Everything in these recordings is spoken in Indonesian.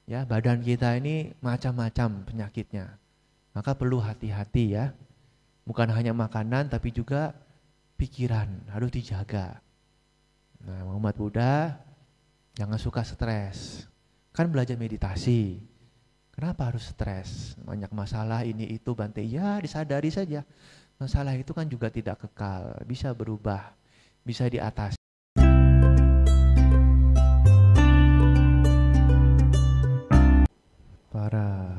Ya, badan kita ini macam-macam penyakitnya. Maka perlu hati-hati ya. Bukan hanya makanan tapi juga pikiran harus dijaga. Nah, umat Buddha jangan suka stres. Kan belajar meditasi. Kenapa harus stres? Banyak masalah ini itu Bante. Ya, disadari saja. Masalah itu kan juga tidak kekal, bisa berubah, bisa diatasi. Para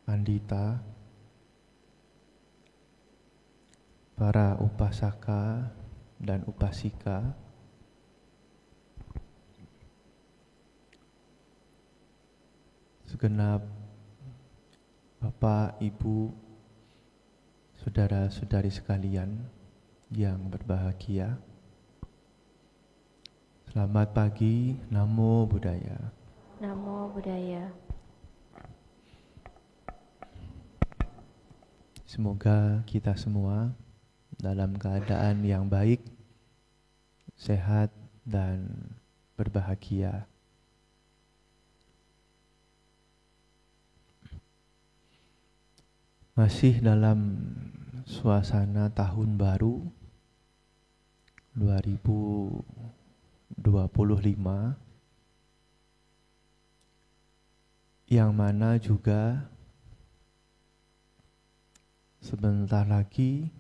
pandita, para upasaka dan upasika, segenap Bapak, Ibu, saudara-saudari sekalian yang berbahagia. Selamat pagi, Namo Buddhaya. Namo Buddhaya. Semoga kita semua dalam keadaan yang baik, sehat, dan berbahagia. Masih dalam suasana tahun baru 2025, yang mana juga sebentar lagi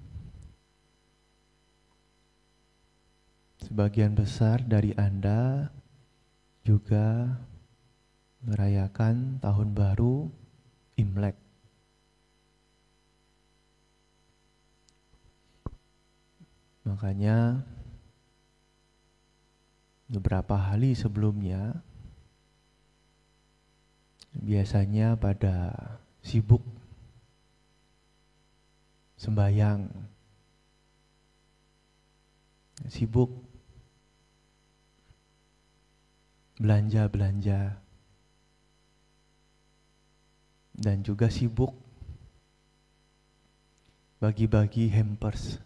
sebagian besar dari Anda juga merayakan tahun baru Imlek. Makanya beberapa hari sebelumnya biasanya pada sibuk sembahyang, sibuk belanja-belanja, dan juga sibuk bagi-bagi hampers,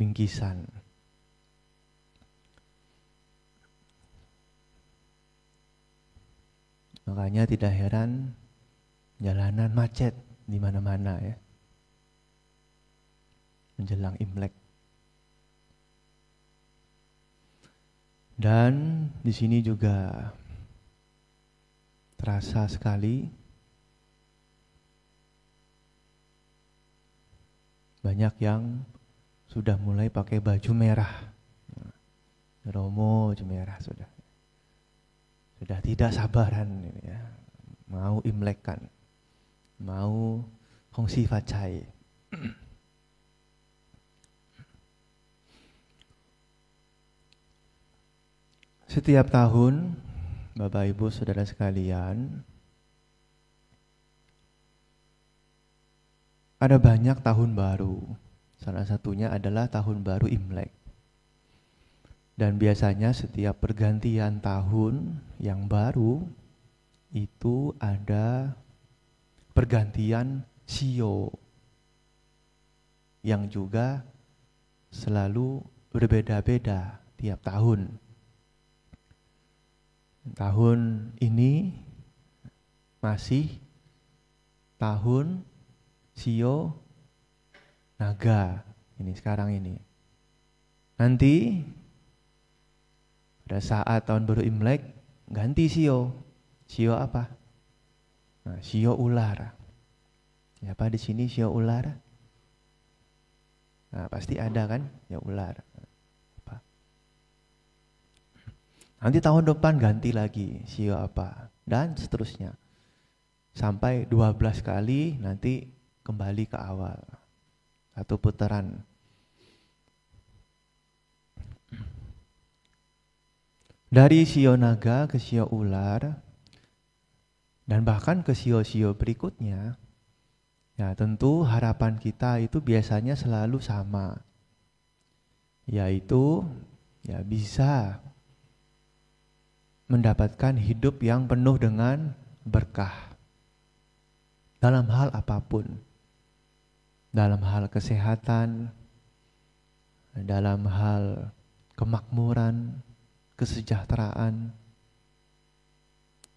bingkisan. Makanya tidak heran jalanan macet di mana-mana ya, menjelang Imlek. Dan di sini juga terasa sekali banyak yang sudah mulai pakai baju merah. Romo baju merah sudah tidak sabaran ini ya, mau Imlekan, mau Hongsi Facai. Setiap tahun, Bapak Ibu Saudara sekalian, ada banyak tahun baru. Salah satunya adalah tahun baru Imlek. Dan biasanya setiap pergantian tahun yang baru itu ada pergantian shio yang juga selalu berbeda-beda tiap tahun. Tahun ini masih tahun shio naga, ini sekarang ini. Nanti pada saat tahun baru Imlek ganti shio. Shio apa? Nah, shio ular. Siapa di sini shio ular? Nah, pasti ada kan ya ular. Apa? Nanti tahun depan ganti lagi shio apa, dan seterusnya. Sampai 12 kali nanti kembali ke awal. Satu putaran. Dari shio naga ke shio ular, dan bahkan ke shio-shio berikutnya, ya tentu harapan kita itu biasanya selalu sama, yaitu ya bisa mendapatkan hidup yang penuh dengan berkah dalam hal apapun, dalam hal kesehatan, dalam hal kemakmuran, kesejahteraan,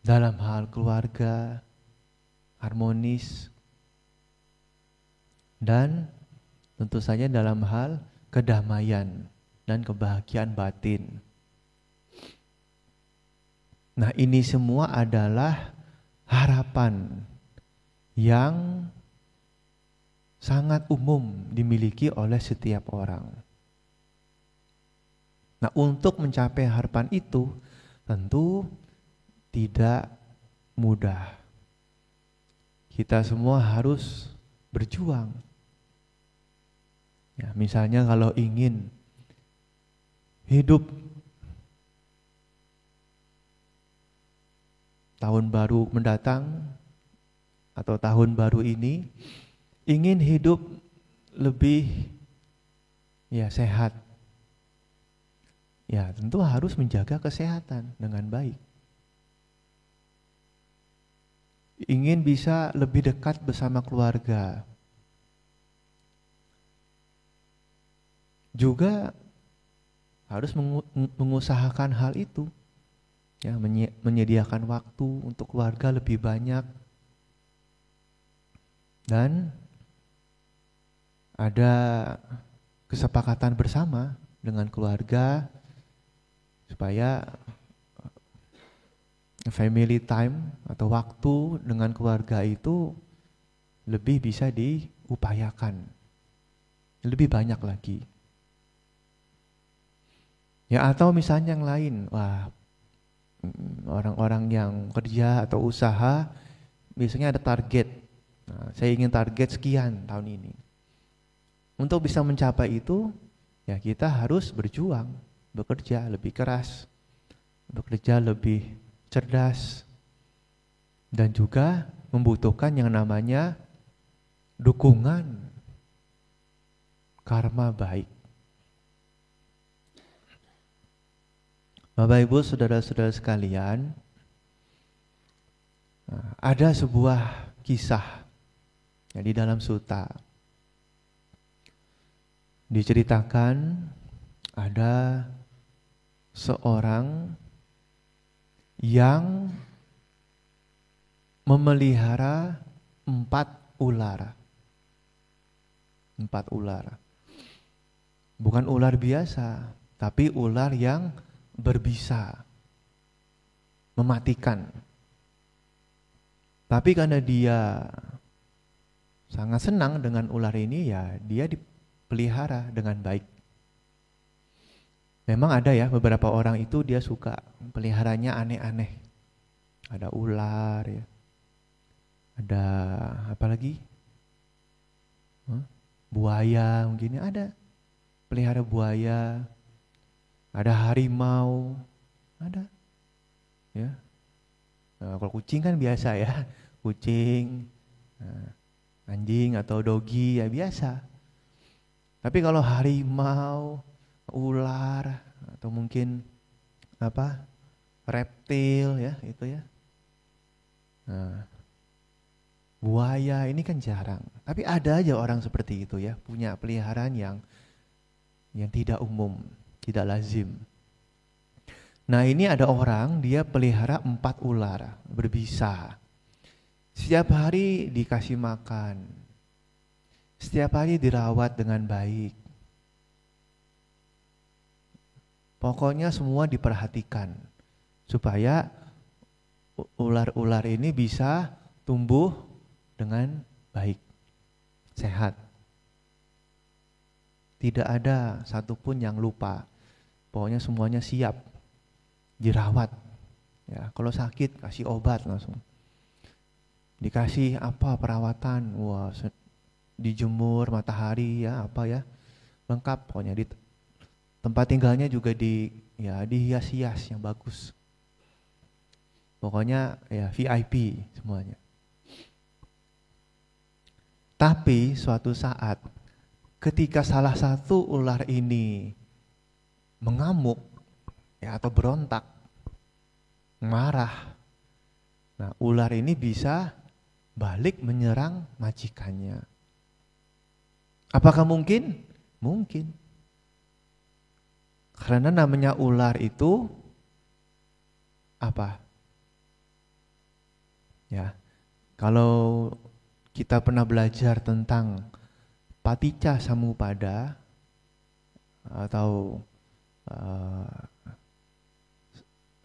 dalam hal keluarga, harmonis, dan tentu saja dalam hal kedamaian dan kebahagiaan batin. Nah, ini semua adalah harapan yang sangat umum dimiliki oleh setiap orang. Nah, untuk mencapai harapan itu tentu tidak mudah. Kita semua harus berjuang. Ya, misalnya kalau ingin hidup tahun baru mendatang atau tahun baru ini, ingin hidup lebih sehat. Ya, tentu harus menjaga kesehatan dengan baik. Ingin bisa lebih dekat bersama keluarga. Juga harus mengusahakan hal itu. Ya, menyediakan waktu untuk keluarga lebih banyak. Dan ada kesepakatan bersama dengan keluarga supaya family time atau waktu dengan keluarga itu lebih bisa diupayakan, lebih banyak lagi. Ya, atau misalnya yang lain, orang-orang yang kerja atau usaha biasanya ada target. Nah, saya ingin target sekian tahun ini. Untuk bisa mencapai itu, ya kita harus berjuang, bekerja lebih keras, bekerja lebih cerdas, dan juga membutuhkan yang namanya dukungan karma baik. Bapak Ibu, saudara-saudara sekalian, ada sebuah kisah di dalam Sutta. Diceritakan ada seorang yang memelihara 4 ular. 4 ular. Bukan ular biasa, tapi ular yang berbisa, mematikan. Tapi karena dia sangat senang dengan ular ini, ya dia dipelihara dengan baik. Memang ada ya beberapa orang itu dia suka peliharanya aneh-aneh. Ada ular ya. Ada apa lagi? Buaya mungkin ada. Pelihara buaya. Ada harimau. Ada. Ya. Nah, kalau kucing kan biasa ya. Kucing, anjing atau dogi ya biasa. Tapi kalau harimau, ular atau mungkin reptil ya itu ya. Nah, buaya ini kan jarang. Tapi ada aja orang seperti itu ya, punya peliharaan yang tidak umum, tidak lazim. Nah, ini ada orang dia pelihara 4 ular berbisa. Setiap hari dikasih makan. Setiap hari dirawat dengan baik. Pokoknya semua diperhatikan supaya ular-ular ini bisa tumbuh dengan baik, sehat. Tidak ada satupun yang lupa. Pokoknya semuanya siap dirawat. Ya, kalau sakit kasih obat langsung. Dikasih perawatan, dijemur matahari ya lengkap pokoknya. Di tempat tinggalnya juga dihias-hias yang bagus. Pokoknya ya VIP semuanya. Tapi suatu saat ketika salah satu ular ini mengamuk atau berontak, marah. Nah, ular ini bisa balik menyerang majikannya. Apakah mungkin? Mungkin. Karena namanya ular itu Ya, kalau kita pernah belajar tentang paticca samuppada atau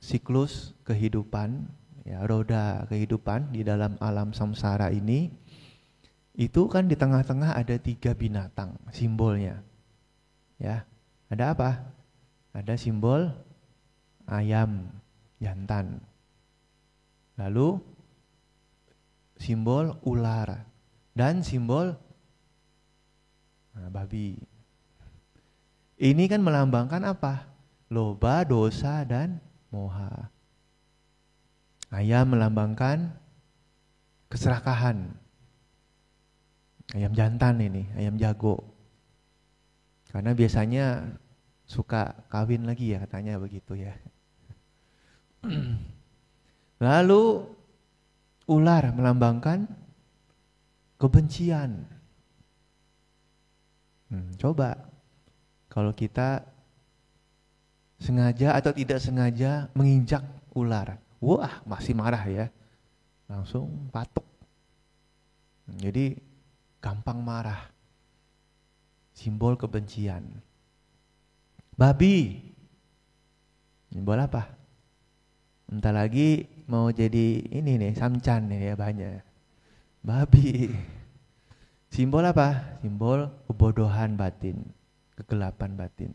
siklus kehidupan, ya, roda kehidupan di dalam alam samsara ini, itu kan di tengah-tengah ada 3 binatang simbolnya. Ya, ada apa? Ada simbol ayam jantan. Lalu simbol ular dan simbol babi. Ini kan melambangkan apa? Loba, dosa, dan moha. Ayam melambangkan keserakahan. Ayam jantan ini, ayam jago. Karena biasanya suka kawin lagi ya, katanya begitu ya. Lalu ular melambangkan kebencian. Coba kalau kita sengaja atau tidak sengaja menginjak ular, wah masih marah ya, langsung patok. Jadi gampang marah, simbol kebencian. Babi, simbol apa? Entar lagi mau jadi ini nih, samcan nih ya banyak. Babi, simbol apa? Simbol kebodohan batin, kegelapan batin.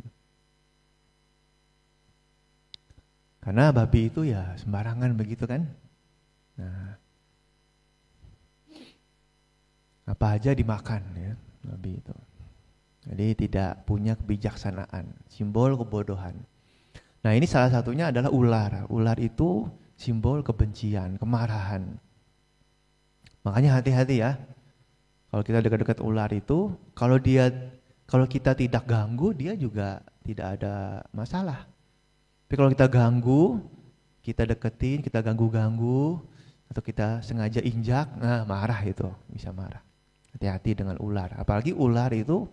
Karena babi itu ya sembarangan begitu kan. Nah, apa aja dimakan ya babi itu. Jadi tidak punya kebijaksanaan, simbol kebodohan. Nah ini salah satunya adalah ular. Ular itu simbol kebencian, kemarahan. Makanya hati-hati ya. Kalau kita dekat-dekat ular itu, kalau kita tidak ganggu, dia juga tidak ada masalah. Tapi kalau kita ganggu, kita deketin, kita ganggu-ganggu, atau kita sengaja injak, nah marah itu, bisa marah. Hati-hati dengan ular. Apalagi ular itu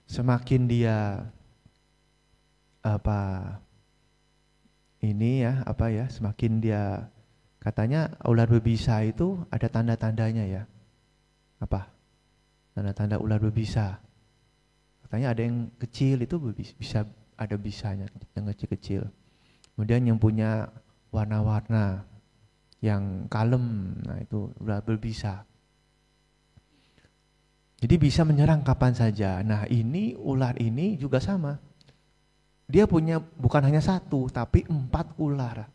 semakin dia semakin dia, katanya ular berbisa itu ada tanda-tandanya ya. Apa? Tanda-tanda ular berbisa. Katanya ada yang kecil itu bisa ada bisanya, yang kecil-kecil. Kemudian yang punya warna-warna, yang kalem, nah itu ular berbisa. Jadi bisa menyerang kapan saja. Nah ini ular ini juga sama. Dia punya bukan hanya 1, tapi 4 ular.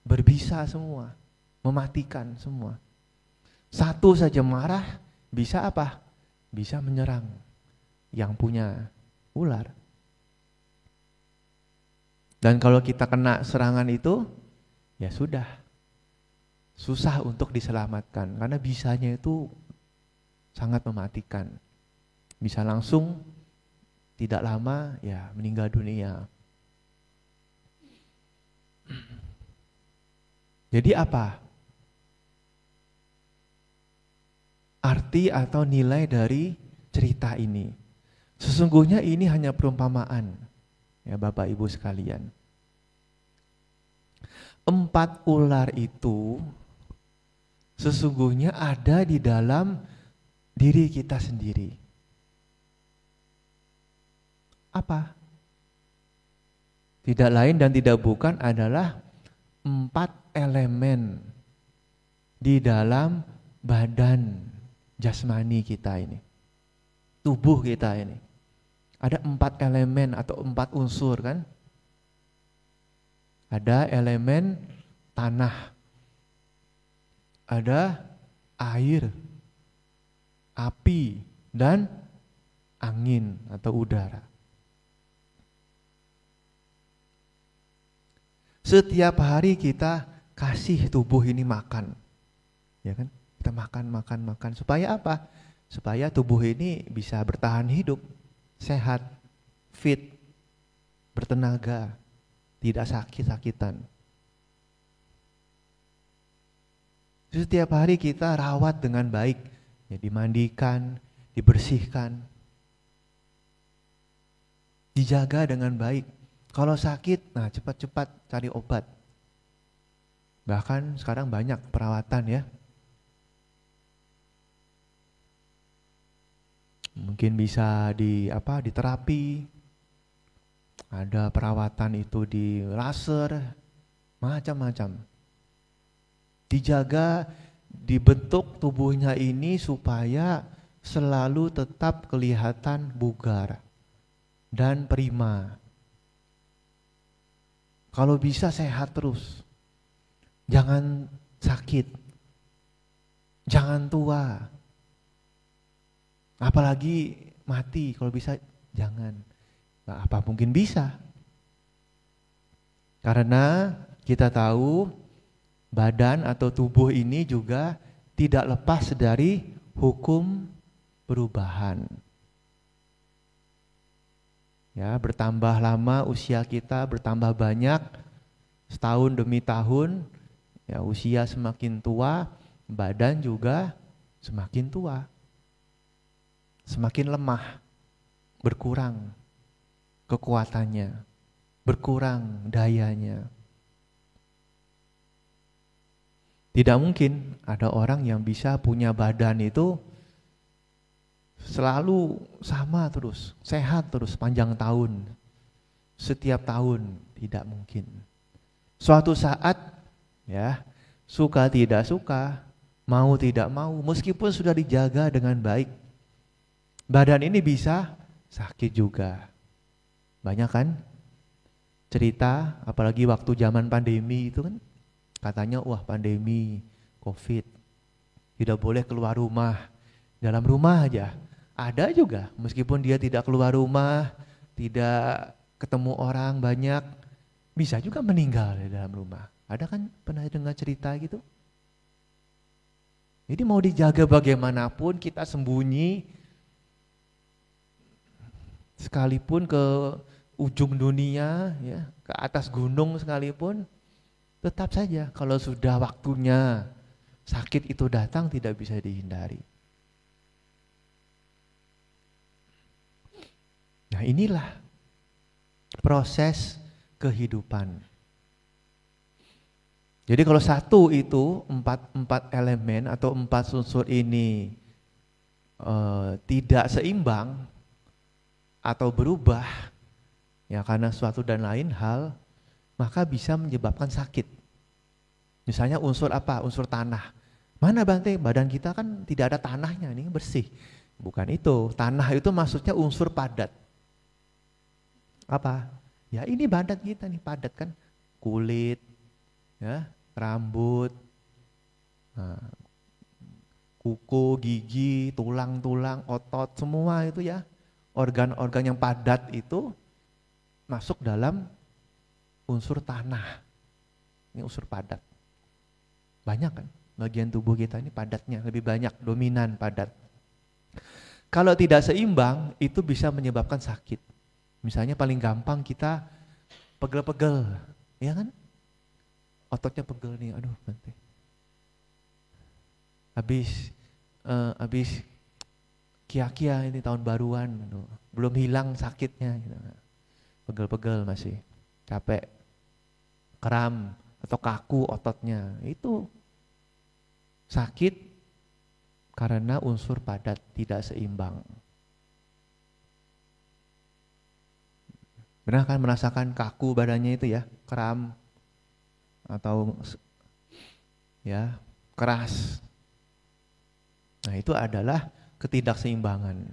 Berbisa semua, mematikan semua. 1 saja marah, bisa apa? Bisa menyerang yang punya ular. Dan kalau kita kena serangan itu, ya sudah, susah untuk diselamatkan. Karena bisanya itu sangat mematikan. Bisa langsung, tidak lama, ya meninggal dunia. Jadi apa? Arti atau nilai dari cerita ini. Sesungguhnya ini hanya perumpamaan. Ya Bapak Ibu sekalian. 4 ular itu sesungguhnya ada di dalam diri kita sendiri. Apa? Tidak lain dan tidak bukan adalah 4 elemen di dalam badan jasmani kita ini. Tubuh kita ini. Ada 4 elemen atau 4 unsur kan? Ada elemen tanah, ada air, api, dan angin atau udara. Setiap hari kita kasih tubuh ini makan, ya kan? Kita makan. Supaya apa? Supaya tubuh ini bisa bertahan hidup, sehat, fit, bertenaga, tidak sakit-sakitan. Setiap hari kita rawat dengan baik, ya dimandikan, dibersihkan, dijaga dengan baik. Kalau sakit, nah cepat-cepat cari obat. Bahkan sekarang banyak perawatan ya. Mungkin bisa di terapi. Ada perawatan itu di laser, macam-macam. Dijaga, dibentuk tubuhnya ini supaya selalu tetap kelihatan bugar dan prima. Kalau bisa sehat terus. Jangan sakit. Jangan tua. Apalagi mati, kalau bisa jangan. Nah, apa mungkin bisa? Karena kita tahu badan atau tubuh ini juga tidak lepas dari hukum perubahan. Ya, bertambah lama usia kita, bertambah banyak, setahun demi tahun, ya usia semakin tua, badan juga semakin tua. Semakin lemah, berkurang kekuatannya, berkurang dayanya. Tidak mungkin ada orang yang bisa punya badan itu selalu sama terus, sehat terus panjang tahun, setiap tahun, tidak mungkin. Suatu saat ya, suka tidak suka, mau tidak mau, meskipun sudah dijaga dengan baik, badan ini bisa sakit juga. Banyak kan cerita, apalagi waktu zaman pandemi itu kan, katanya wah pandemi, COVID, tidak boleh keluar rumah, dalam rumah aja. Ada juga, meskipun dia tidak keluar rumah, tidak ketemu orang banyak, bisa juga meninggal di dalam rumah. Ada kan pernah dengar cerita gitu? Jadi mau dijaga bagaimanapun, kita sembunyi, sekalipun ke ujung dunia, ya, ke atas gunung sekalipun, tetap saja kalau sudah waktunya sakit itu datang tidak bisa dihindari. Nah, inilah proses kehidupan. Jadi kalau satu itu empat elemen atau 4 unsur ini tidak seimbang atau berubah ya karena suatu dan lain hal, maka bisa menyebabkan sakit. Misalnya unsur apa? Unsur tanah. Mana Bante? Badan kita kan tidak ada tanahnya, ini bersih. Bukan itu. Tanah itu maksudnya unsur padat. Apa? Ya ini badan kita nih padat kan. Kulit, ya, rambut, kuku, gigi, tulang-tulang, otot, semua itu ya. Organ-organ yang padat itu masuk dalam unsur tanah. Ini unsur padat. Banyak kan bagian tubuh kita ini padatnya, lebih banyak, dominan padat. Kalau tidak seimbang itu bisa menyebabkan sakit. Misalnya paling gampang kita pegel-pegel, ya kan? Ototnya pegel nih, aduh nanti. Habis kia-kia ini tahun baruan, belum hilang sakitnya, gitu. Pegel-pegel masih, capek, kram atau kaku ototnya, itu sakit karena unsur padat tidak seimbang. Pernah kan merasakan kaku badannya itu ya, kram atau ya keras. Nah itu adalah ketidakseimbangan.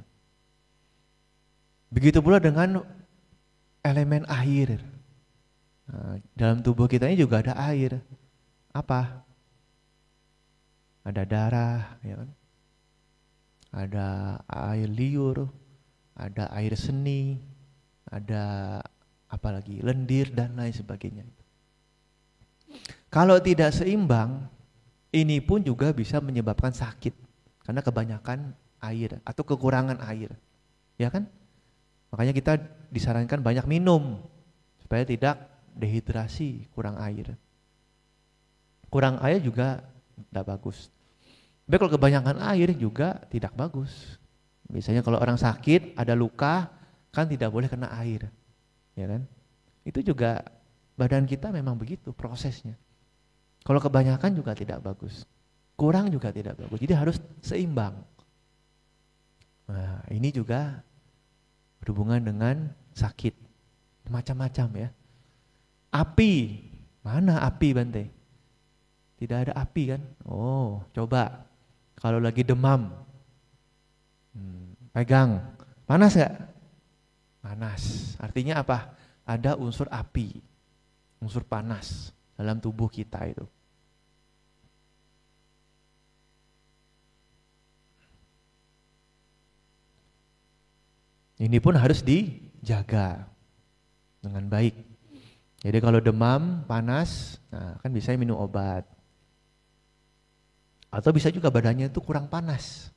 Begitu pula dengan elemen air. Nah, dalam tubuh kita ini juga ada air. Apa? Ada darah, ya kan? Ada air liur, ada air seni, ada apa lagi? Lendir dan lain sebagainya. Kalau tidak seimbang, ini pun juga bisa menyebabkan sakit. Karena kebanyakan air atau kekurangan air, ya kan? Makanya kita disarankan banyak minum supaya tidak dehidrasi, kurang air. Kurang air juga tidak bagus. Tapi kalau kebanyakan air juga tidak bagus. Biasanya kalau orang sakit ada luka kan tidak boleh kena air, ya kan? Itu juga badan kita memang begitu prosesnya. Kalau kebanyakan juga tidak bagus. Kurang juga tidak bagus. Jadi harus seimbang. Nah, ini juga berhubungan dengan sakit. Macam-macam ya. Api. Mana api, Bante? Tidak ada api kan? Oh, coba. Kalau lagi demam. Pegang. Panas gak? Panas. Artinya apa? Ada unsur api. Unsur panas dalam tubuh kita itu. Ini pun harus dijaga dengan baik. Jadi kalau demam, panas, nah kan bisa minum obat. Atau bisa juga badannya itu kurang panas.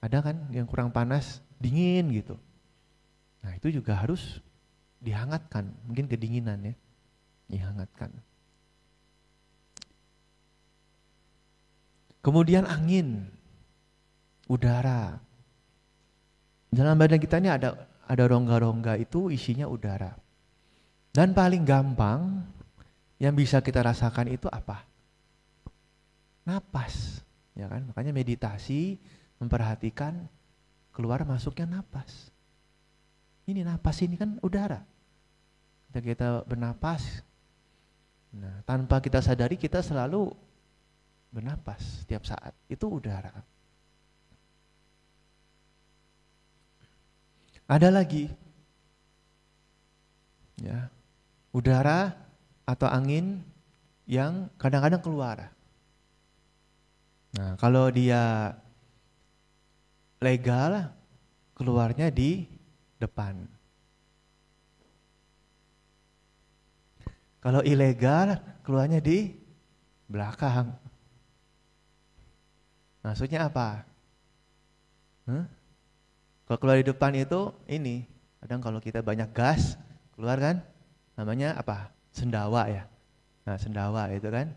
Ada kan yang kurang panas, dingin gitu. Nah itu juga harus dihangatkan, mungkin kedinginan ya, dihangatkan. Kemudian angin, udara. Dalam badan kita ini ada rongga-rongga itu isinya udara. Dan paling gampang yang bisa kita rasakan itu apa? Napas, ya kan? Makanya meditasi memperhatikan keluar masuknya napas. Ini napas ini kan udara. Ketika kita bernapas, nah, tanpa kita sadari kita selalu bernapas setiap saat. Itu udara. Ada lagi, ya, udara atau angin yang kadang-kadang keluar. Nah, kalau dia legal, keluarnya di depan. Kalau ilegal, keluarnya di belakang. Maksudnya apa? Kalau keluar di depan itu ini, kadang kalau kita banyak gas, keluar kan? Namanya apa? Sendawa ya. Nah, sendawa itu kan.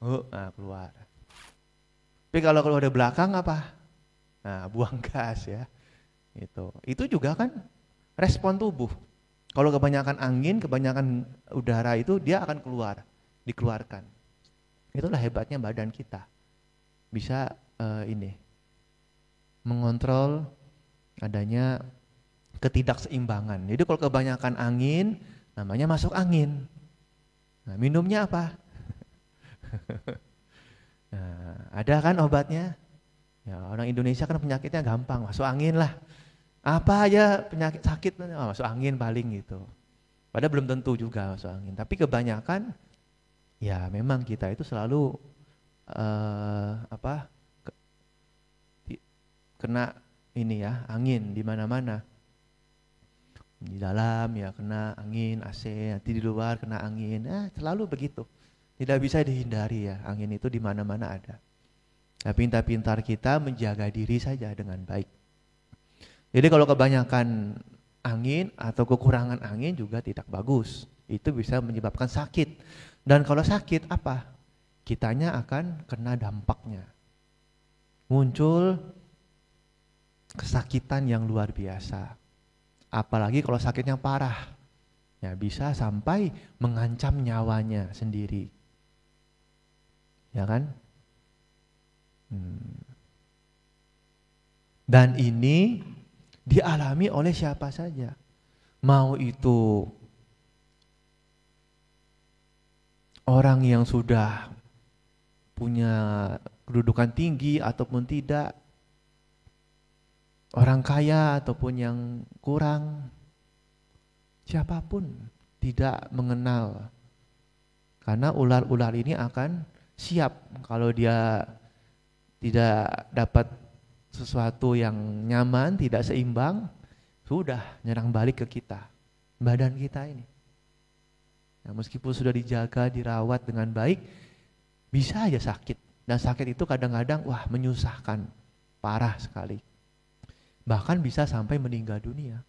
Nah, keluar. Tapi kalau keluar dari belakang apa? Nah, buang gas ya. Itu juga kan respon tubuh. Kalau kebanyakan angin, kebanyakan udara itu dia akan keluar, dikeluarkan. Itulah hebatnya badan kita. Bisa mengontrol adanya ketidakseimbangan. Jadi kalau kebanyakan angin, namanya masuk angin. Nah, minumnya apa? Nah, ada kan obatnya? Ya, orang Indonesia kan penyakitnya gampang, masuk angin lah. Apa aja penyakit sakit, masuk angin paling gitu. Padahal belum tentu juga masuk angin. Tapi kebanyakan, ya memang kita itu selalu kena ini ya, angin di mana-mana. Di dalam ya kena angin AC, nanti di luar kena angin. Selalu begitu. Tidak bisa dihindari ya, angin itu di mana-mana ada. Nah, pintar-pintar kita menjaga diri saja dengan baik. Jadi kalau kebanyakan angin atau kekurangan angin juga tidak bagus. Itu bisa menyebabkan sakit. Dan kalau sakit apa? Kitanya akan kena dampaknya. Muncul kesakitan yang luar biasa. Apalagi kalau sakitnya parah. Ya bisa sampai mengancam nyawanya sendiri. Ya kan? Dan ini dialami oleh siapa saja. Mau itu orang yang sudah punya kedudukan tinggi ataupun tidak, orang kaya ataupun yang kurang, siapapun tidak mengenal. Karena ular-ular ini akan siap kalau dia tidak dapat sesuatu yang nyaman, tidak seimbang, sudah nyerang balik ke kita, badan kita ini. Nah, meskipun sudah dijaga, dirawat dengan baik, bisa aja sakit. Dan sakit itu kadang-kadang wah menyusahkan, parah sekali. Bahkan bisa sampai meninggal dunia.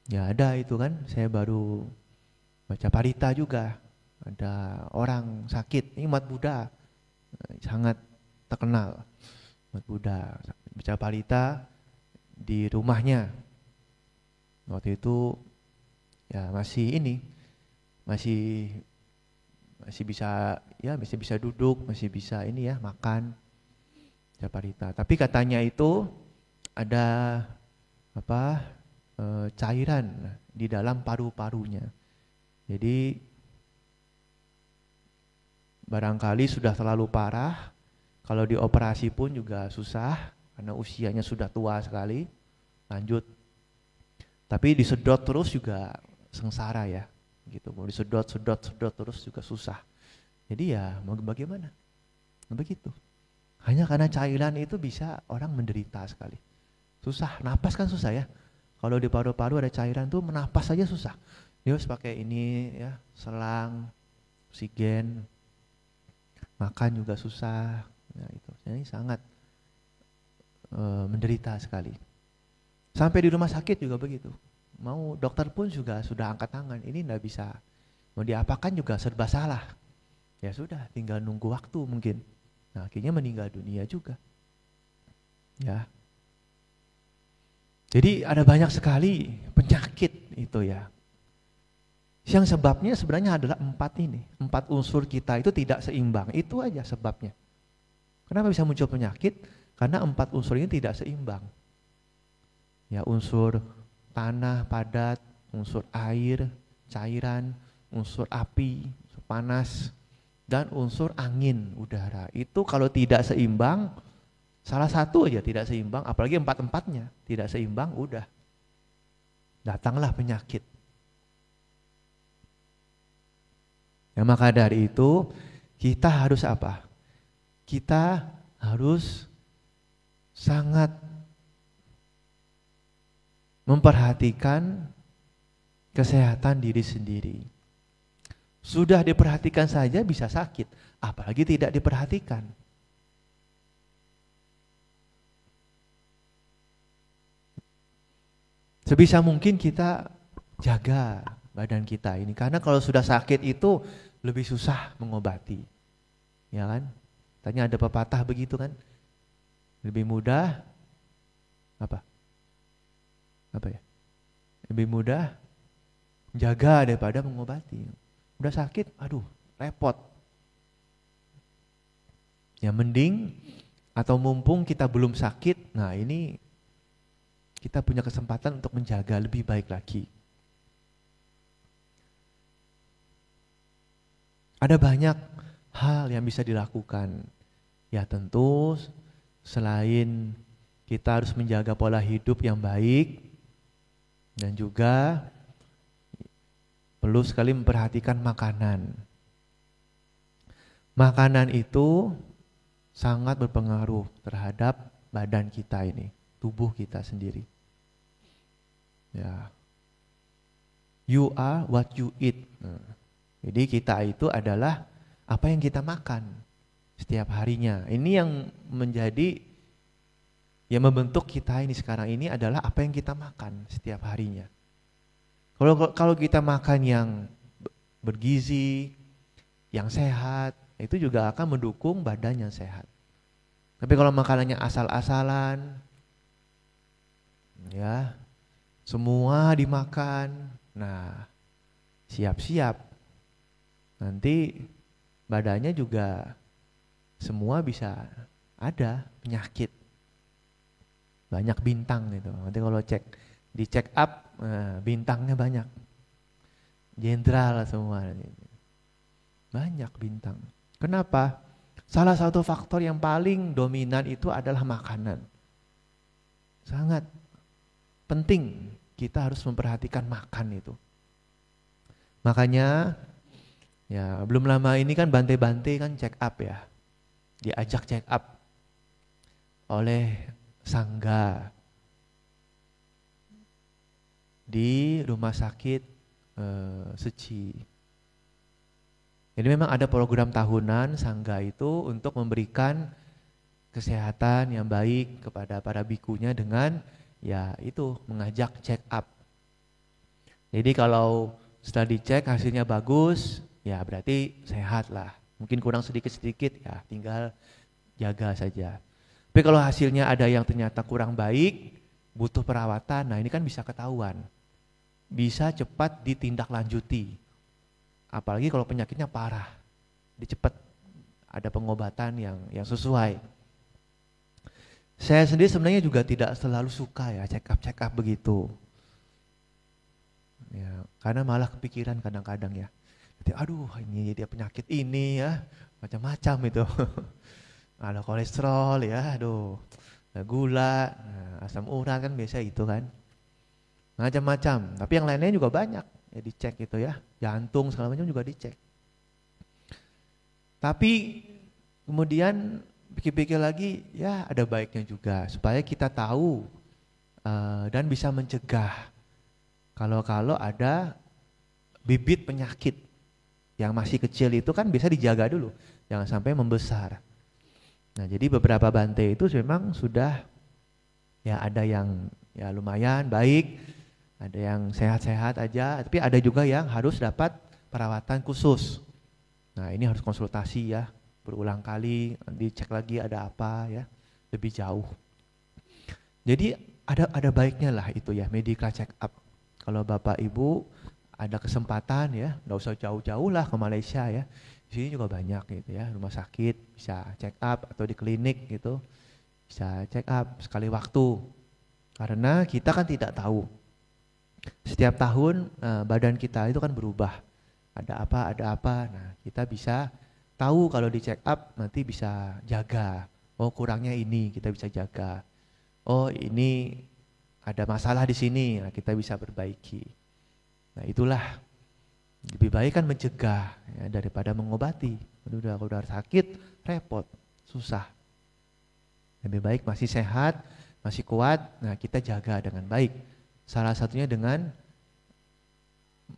Ya ada itu kan, saya baru baca parita juga. Ada orang sakit, ini umat Buddha, sangat terkenal. Umat Buddha, baca parita di rumahnya. Waktu itu ya masih ini, masih bisa ya, masih bisa duduk, masih bisa ini ya, makan setiap hari. Tapi katanya itu ada apa cairan di dalam paru-parunya. Jadi barangkali sudah terlalu parah, kalau dioperasi pun juga susah karena usianya sudah tua sekali, lanjut. Tapi disedot terus juga sengsara ya, gitu. Mau disedot terus juga susah. Jadi ya mau bagaimana? Begitu. Hanya karena cairan itu bisa orang menderita sekali. Susah, napas kan susah ya. Kalau di paru-paru ada cairan tuh menapas saja susah. Dia harus pakai ini ya, selang, oksigen, makan juga susah. Nah, itu. Jadi sangat menderita sekali. Sampai di rumah sakit juga begitu. Mau dokter pun juga sudah angkat tangan. Ini enggak bisa. Mau diapakan juga serba salah. Ya sudah, tinggal nunggu waktu mungkin. Nah, akhirnya meninggal dunia juga. Ya. Jadi ada banyak sekali penyakit itu ya. Yang sebabnya sebenarnya adalah 4 ini. 4 unsur kita itu tidak seimbang. Itu aja sebabnya. Kenapa bisa muncul penyakit? Karena 4 unsur ini tidak seimbang. Ya, unsur tanah padat, unsur air, cairan, unsur api, unsur panas, dan unsur angin, udara. Itu kalau tidak seimbang, salah satu aja tidak seimbang, apalagi 4-4-nya tidak seimbang, udah. Datanglah penyakit. Ya, maka dari itu kita harus apa? Kita harus sangat memperhatikan kesehatan diri sendiri. Sudah diperhatikan saja bisa sakit, apalagi tidak diperhatikan. Sebisa mungkin kita jaga badan kita ini, karena kalau sudah sakit itu lebih susah mengobati. Ya kan? Tanya ada pepatah begitu kan? Lebih mudah apa ya? Lebih mudah jaga daripada mengobati. Udah sakit, aduh, repot. Ya mending atau mumpung kita belum sakit, nah ini kita punya kesempatan untuk menjaga lebih baik lagi. Ada banyak hal yang bisa dilakukan. Ya tentu selain kita harus menjaga pola hidup yang baik, dan juga perlu sekali memperhatikan makanan. Makanan itu sangat berpengaruh terhadap badan kita ini, tubuh kita sendiri. Ya. You are what you eat. Jadi kita itu adalah apa yang kita makan setiap harinya. Ini yang menjadi, yang membentuk kita ini sekarang ini adalah apa yang kita makan setiap harinya. Kalau kita makan yang bergizi, yang sehat, itu juga akan mendukung badan yang sehat. Tapi kalau makanannya asal-asalan, ya semua dimakan, nah siap-siap nanti badannya juga semua bisa ada penyakit. Banyak bintang gitu. Nanti kalau di check up, bintangnya banyak. Jenderal semua. Banyak bintang. Kenapa? Salah satu faktor yang paling dominan itu adalah makanan. Sangat penting kita harus memperhatikan makan itu. Makanya ya belum lama ini kan Bante-Bante kan check up ya. Diajak check up oleh Sangga di rumah sakit Seci. Jadi memang ada program tahunan Sangga itu untuk memberikan kesehatan yang baik kepada para bikunya dengan ya itu mengajak check up. Jadi kalau setelah dicek hasilnya bagus, ya berarti sehat lah. Mungkin kurang sedikit-sedikit ya tinggal jaga saja. Tapi kalau hasilnya ada yang ternyata kurang baik, butuh perawatan, nah ini kan bisa ketahuan. Bisa cepat ditindaklanjuti. Apalagi kalau penyakitnya parah, cepat ada pengobatan yang sesuai. Saya sendiri sebenarnya juga tidak selalu suka ya check up begitu. Ya, karena malah kepikiran kadang-kadang ya. Jadi, aduh ini dia penyakit ini ya, macam-macam itu. Ada kolesterol ya, aduh, ada gula, asam urat kan biasa itu kan. Macam-macam, tapi yang lainnya juga banyak ya dicek gitu ya. Jantung segala macam juga dicek. Tapi kemudian pikir-pikir lagi, ya ada baiknya juga supaya kita tahu dan bisa mencegah kalau ada bibit penyakit yang masih kecil itu kan bisa dijaga dulu, jangan sampai membesar. Nah jadi beberapa Bante itu memang sudah ya ada yang ya lumayan baik, ada yang sehat-sehat aja, tapi ada juga yang harus dapat perawatan khusus. Nah ini harus konsultasi ya, berulang kali, dicek lagi ada apa ya, lebih jauh. Jadi ada baiknya lah itu ya, medical check up. Kalau Bapak Ibu ada kesempatan ya, nggak usah jauh-jauh lah ke Malaysia ya. Di sini juga banyak gitu ya, rumah sakit bisa check up atau di klinik gitu bisa check up sekali waktu. Karena kita kan tidak tahu. Setiap tahun badan kita itu kan berubah. Ada apa. Nah, kita bisa tahu kalau di check up nanti bisa jaga. Oh, kurangnya ini kita bisa jaga. Oh, ini ada masalah di sini, nah kita bisa perbaiki. Nah, itulah lebih baik kan mencegah ya, daripada mengobati. Udah sakit, repot, susah. Lebih baik masih sehat, masih kuat, nah kita jaga dengan baik. Salah satunya dengan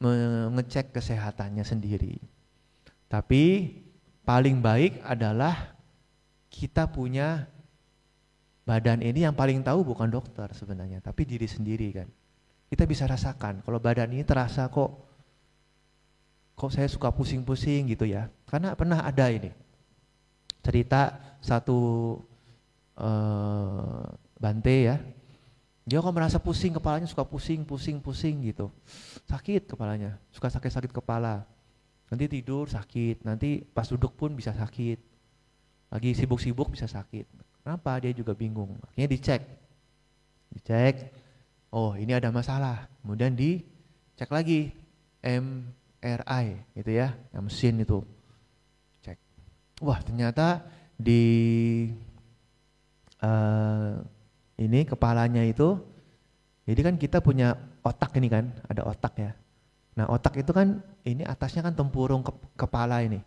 mengecek kesehatannya sendiri. Tapi paling baik adalah kita punya badan ini yang paling tahu bukan dokter sebenarnya, tapi diri sendiri kan. Kita bisa rasakan kalau badan ini terasa kok saya suka pusing-pusing gitu ya. Karena pernah ada ini cerita satu Bante ya. Dia kok merasa pusing, kepalanya suka pusing gitu. Sakit kepalanya, suka sakit kepala. Nanti tidur sakit, nanti pas duduk pun bisa sakit. Lagi sibuk-sibuk bisa sakit. Kenapa? Dia juga bingung. Akhirnya dicek. Oh, ini ada masalah. Kemudian dicek lagi MRI gitu ya, yang mesin itu. Cek. Wah, ternyata di ini kepalanya itu, jadi kan kita punya otak ini kan, ada otak ya. Nah, otak itu kan ini atasnya kan tempurung kepala ini.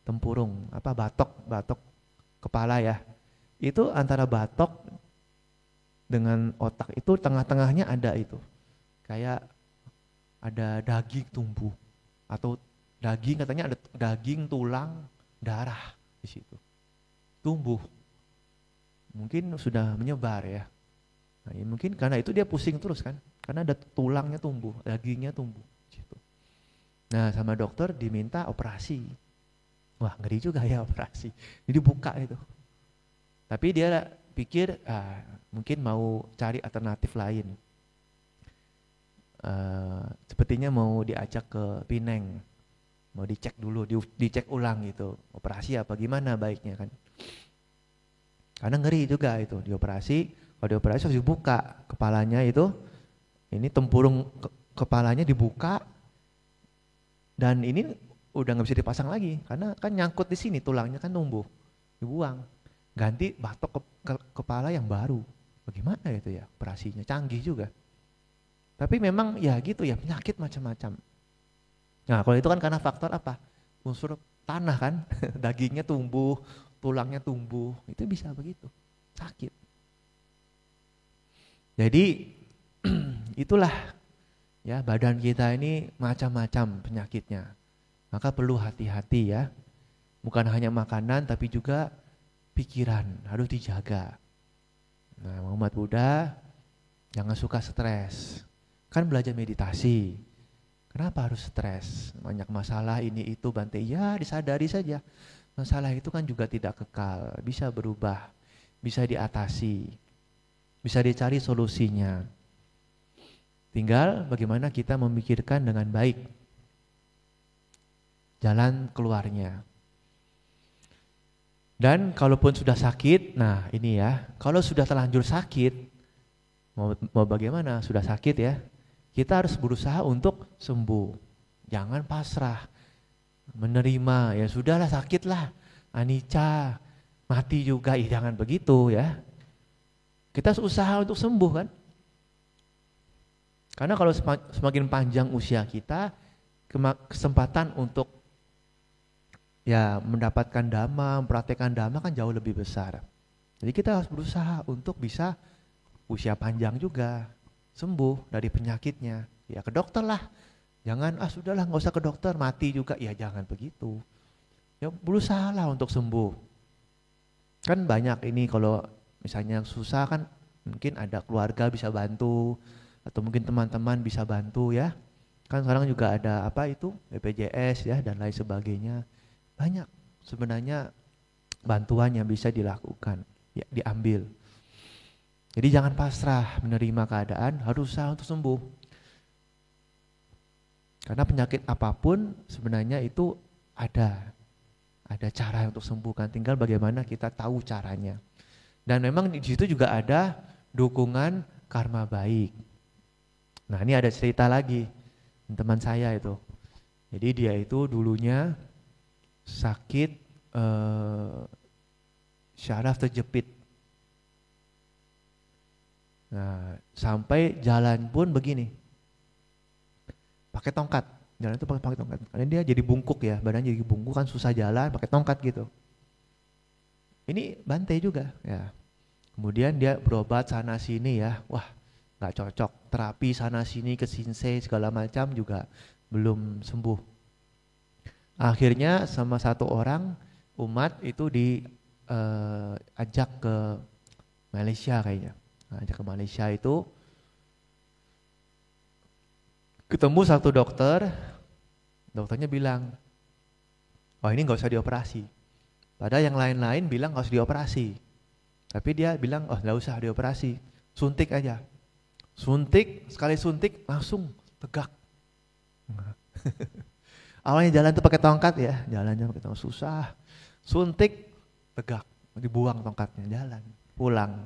Tempurung, batok kepala ya. Itu antara batok dengan otak itu tengah-tengahnya ada itu. Kayak ada daging tumbuh atau daging, katanya ada daging, tulang, darah di situ. Tumbuh. Mungkin sudah menyebar ya. Nah, ya mungkin karena itu dia pusing terus kan. Karena ada tulangnya tumbuh, dagingnya tumbuh gitu. Nah, sama dokter diminta operasi. Wah, ngeri juga ya operasi. Jadi buka itu. Tapi dia pikir mungkin mau cari alternatif lain. Sepertinya mau diajak ke Pineng, mau dicek dulu, dicek ulang gitu, operasi apa gimana baiknya kan. Karena ngeri juga itu dioperasi, kalau dioperasi harus dibuka kepalanya itu, ini tempurung kepalanya dibuka, dan ini udah nggak bisa dipasang lagi, karena kan nyangkut di sini tulangnya kan tumbuh, dibuang. Ganti batok kepala yang baru. Bagaimana itu ya operasinya, canggih juga. Tapi memang ya gitu ya, penyakit macam-macam. Nah kalau itu kan karena faktor apa? Unsur tanah kan, dagingnya tumbuh, tulangnya tumbuh, itu bisa begitu, sakit. Jadi itulah ya, badan kita ini macam-macam penyakitnya. Maka perlu hati-hati ya. Bukan hanya makanan tapi juga pikiran harus dijaga. Nah, umat Buddha jangan suka stres. Kan belajar meditasi. Kenapa harus stres? Banyak masalah ini itu Bante. Ya, disadari saja. Masalah itu kan juga tidak kekal, bisa berubah, bisa diatasi. Bisa dicari solusinya. Tinggal bagaimana kita memikirkan dengan baik. jalan keluarnya. Dan kalaupun sudah sakit, nah ini ya, kalau sudah terlanjur sakit, mau bagaimana? Sudah sakit ya, kita harus berusaha untuk sembuh. Jangan pasrah, menerima, ya sudahlah sakit lah, anicca, mati juga, jangan begitu ya. Kita usaha untuk sembuh kan. Karena kalau semakin panjang usia kita, kesempatan untuk ya mendapatkan dhamma, mempraktekkan dhamma kan jauh lebih besar. Jadi kita harus berusaha untuk bisa usia panjang juga, sembuh dari penyakitnya. Ya ke dokter lah, jangan sudahlah nggak usah ke dokter, mati juga, ya jangan begitu. Ya berusaha lah untuk sembuh. Kan banyak ini kalau misalnya susah kan mungkin ada keluarga bisa bantu, atau mungkin teman-teman bisa bantu ya. Kan sekarang juga ada apa itu BPJS ya dan lain sebagainya. Banyak sebenarnya bantuan yang bisa dilakukan, ya, diambil. Jadi jangan pasrah menerima keadaan, harus usaha untuk sembuh. Karena penyakit apapun sebenarnya itu ada cara untuk sembuhkan, tinggal bagaimana kita tahu caranya. Dan memang di situ juga ada dukungan karma baik. Nah ini ada cerita lagi teman saya itu. Jadi dia itu dulunya sakit syaraf terjepit. Nah, sampai jalan pun begini. Pakai tongkat. Jalan itu pakai tongkat. Karena dia jadi bungkuk ya, badannya jadi bungkuk kan susah jalan, pakai tongkat gitu. Ini Bante juga ya. Kemudian dia berobat sana sini ya. Wah, nggak cocok. Terapi sana sini ke Shinsei segala macam juga belum sembuh. Akhirnya sama satu orang umat itu diajak ke Malaysia kayaknya. Ajak ke Malaysia itu ketemu satu dokter, dokternya bilang, oh ini nggak usah dioperasi. Padahal yang lain-lain bilang nggak usah dioperasi. Tapi dia bilang, oh nggak usah dioperasi, suntik aja. Suntik, sekali suntik langsung tegak. Awalnya jalan tuh pakai tongkat ya, jalannya pakai tongkat susah. Suntik, tegak, dibuang tongkatnya, jalan, pulang.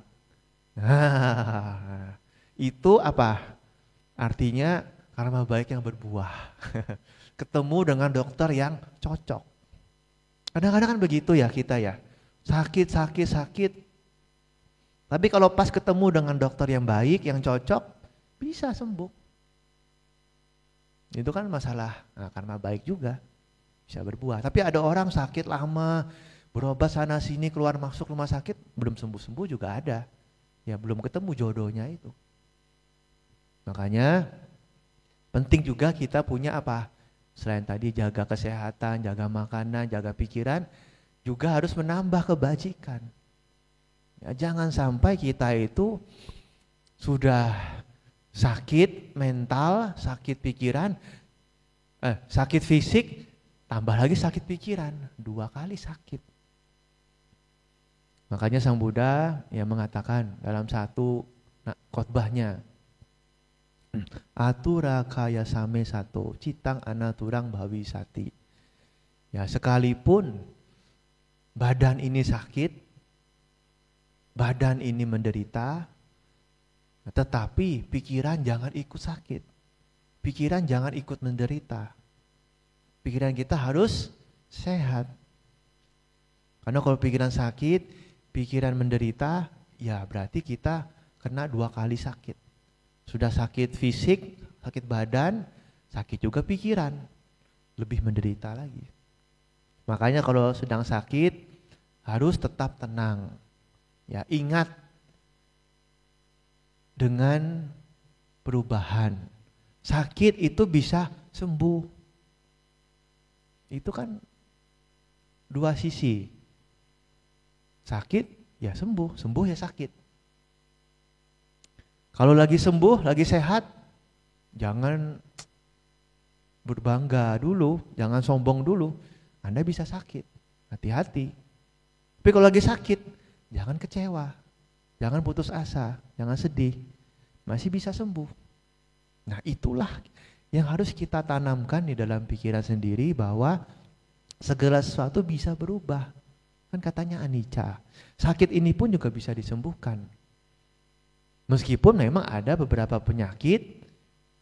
Nah, itu apa? Artinya karma baik yang berbuah. Ketemu dengan dokter yang cocok. Kadang-kadang kan begitu ya kita ya, sakit. Tapi kalau pas ketemu dengan dokter yang baik, yang cocok, bisa sembuh. Itu kan masalah karma baik juga, bisa berbuah. Tapi ada orang sakit lama, berobat sana sini, keluar masuk rumah sakit, belum sembuh-sembuh juga ada. Ya belum ketemu jodohnya itu. Makanya penting juga kita punya apa? Selain tadi jaga kesehatan, jaga makanan, jaga pikiran, juga harus menambah kebajikan. Ya, jangan sampai kita itu sudah sakit mental, sakit pikiran, sakit fisik, tambah lagi sakit pikiran, 2 kali sakit. Makanya Sang Buddha yang mengatakan dalam satu khotbahnya, atura kaya same sato, citang anaturang bhavisati. Ya sekalipun badan ini sakit, badan ini menderita, tetapi pikiran jangan ikut sakit. Pikiran jangan ikut menderita. Pikiran kita harus sehat. Karena kalau pikiran sakit, pikiran menderita, ya berarti kita kena 2 kali sakit. Sudah sakit fisik, sakit badan, sakit juga pikiran. Lebih menderita lagi. Makanya kalau sedang sakit, harus tetap tenang. Ya, ingat dengan perubahan. Sakit itu bisa sembuh. Itu kan 2 sisi. Sakit ya sembuh, sembuh ya sakit. Kalau lagi sembuh, lagi sehat, jangan berbangga dulu, jangan sombong dulu. Anda bisa sakit, hati-hati. Tapi kalau lagi sakit, jangan kecewa, jangan putus asa, jangan sedih. Masih bisa sembuh. Nah itulah yang harus kita tanamkan di dalam pikiran sendiri, bahwa segala sesuatu bisa berubah. Kan katanya anicca. Sakit ini pun juga bisa disembuhkan. Meskipun memang ada beberapa penyakit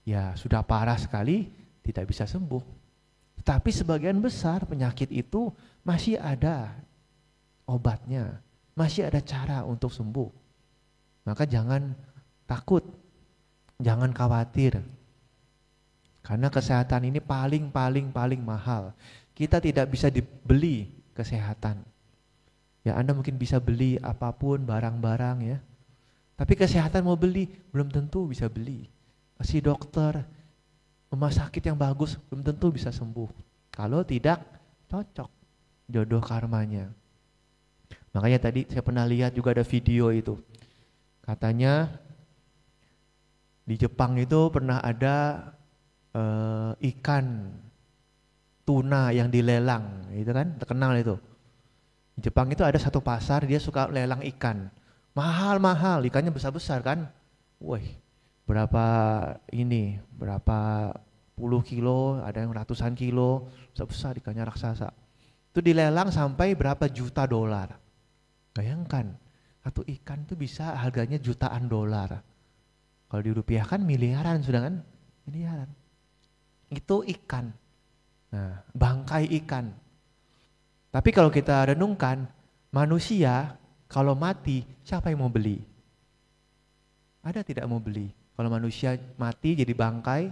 ya sudah parah sekali tidak bisa sembuh. Tapi sebagian besar penyakit itu masih ada obatnya, masih ada cara untuk sembuh. Maka jangan takut, jangan khawatir. Karena kesehatan ini paling mahal. Kita tidak bisa dibeli kesehatan. Ya Anda mungkin bisa beli apapun barang-barang ya. Tapi kesehatan mau beli belum tentu bisa beli. Si dokter, rumah sakit yang bagus belum tentu bisa sembuh. Kalau tidak cocok jodoh karmanya. Makanya tadi saya pernah lihat juga ada video itu. Katanya di Jepang itu pernah ada ikan tuna yang dilelang, itu kan terkenal itu. Di Jepang itu ada satu pasar dia suka lelang ikan, mahal ikannya besar kan, berapa puluh kilo, ada yang ratusan kilo, besar ikannya raksasa. Itu dilelang sampai berapa juta dolar. Bayangkan satu ikan itu bisa harganya jutaan dolar. Kalau dirupiahkan miliaran sudah kan, miliaran. Itu ikan. Nah, bangkai ikan. Tapi kalau kita renungkan, manusia kalau mati, siapa yang mau beli? Ada tidak mau beli? Kalau manusia mati jadi bangkai,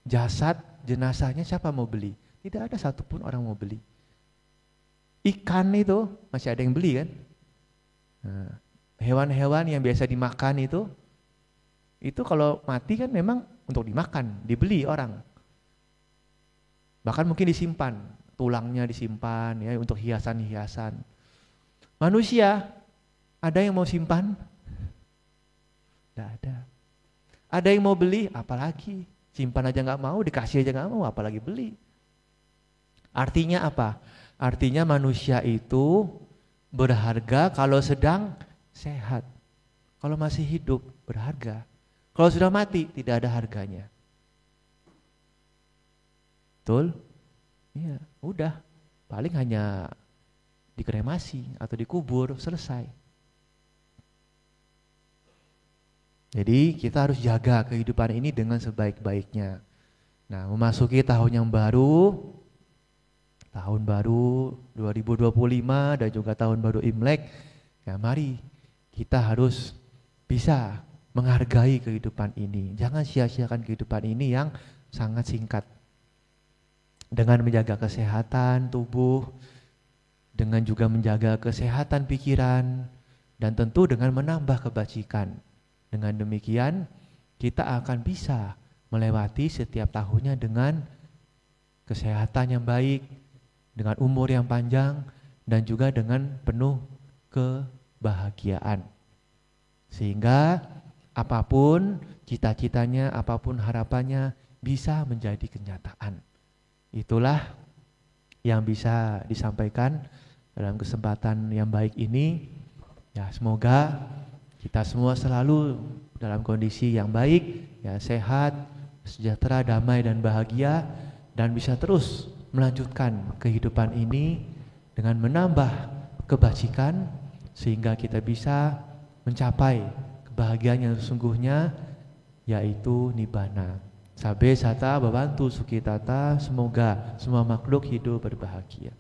jasad, jenazahnya siapa mau beli? Tidak ada satupun orang mau beli. Ikan itu masih ada yang beli kan? Nah, hewan-hewan yang biasa dimakan itu kalau mati kan memang untuk dimakan, dibeli orang. Bahkan mungkin disimpan, tulangnya disimpan ya untuk hiasan-hiasan. Manusia, ada yang mau simpan? Tidak ada. Ada yang mau beli? Apalagi simpan aja nggak mau, dikasih aja nggak mau, apalagi beli. Artinya apa? Artinya manusia itu berharga kalau sedang sehat. Kalau masih hidup berharga. Kalau sudah mati tidak ada harganya. Betul? Iya, udah. Paling hanya dikremasi atau dikubur, selesai. Jadi kita harus jaga kehidupan ini dengan sebaik-baiknya. Nah, memasuki tahun yang baru, tahun baru 2025 dan juga tahun baru Imlek, ya mari kita harus bisa menghargai kehidupan ini. Jangan sia-siakan kehidupan ini yang sangat singkat. Dengan menjaga kesehatan tubuh, dengan juga menjaga kesehatan pikiran, dan tentu dengan menambah kebajikan. Dengan demikian, kita akan bisa melewati setiap tahunnya dengan kesehatan yang baik, dengan umur yang panjang, dan juga dengan penuh kebahagiaan. Sehingga apapun cita-citanya, apapun harapannya bisa menjadi kenyataan. Itulah yang bisa disampaikan dalam kesempatan yang baik ini. Ya, semoga kita semua selalu dalam kondisi yang baik, ya sehat, sejahtera, damai dan bahagia, dan bisa terus melanjutkan kehidupan ini dengan menambah kebajikan sehingga kita bisa mencapai kebahagiaan yang sesungguhnya, yaitu nibbana. Sabe sata babantu sukitata, semoga semua makhluk hidup berbahagia.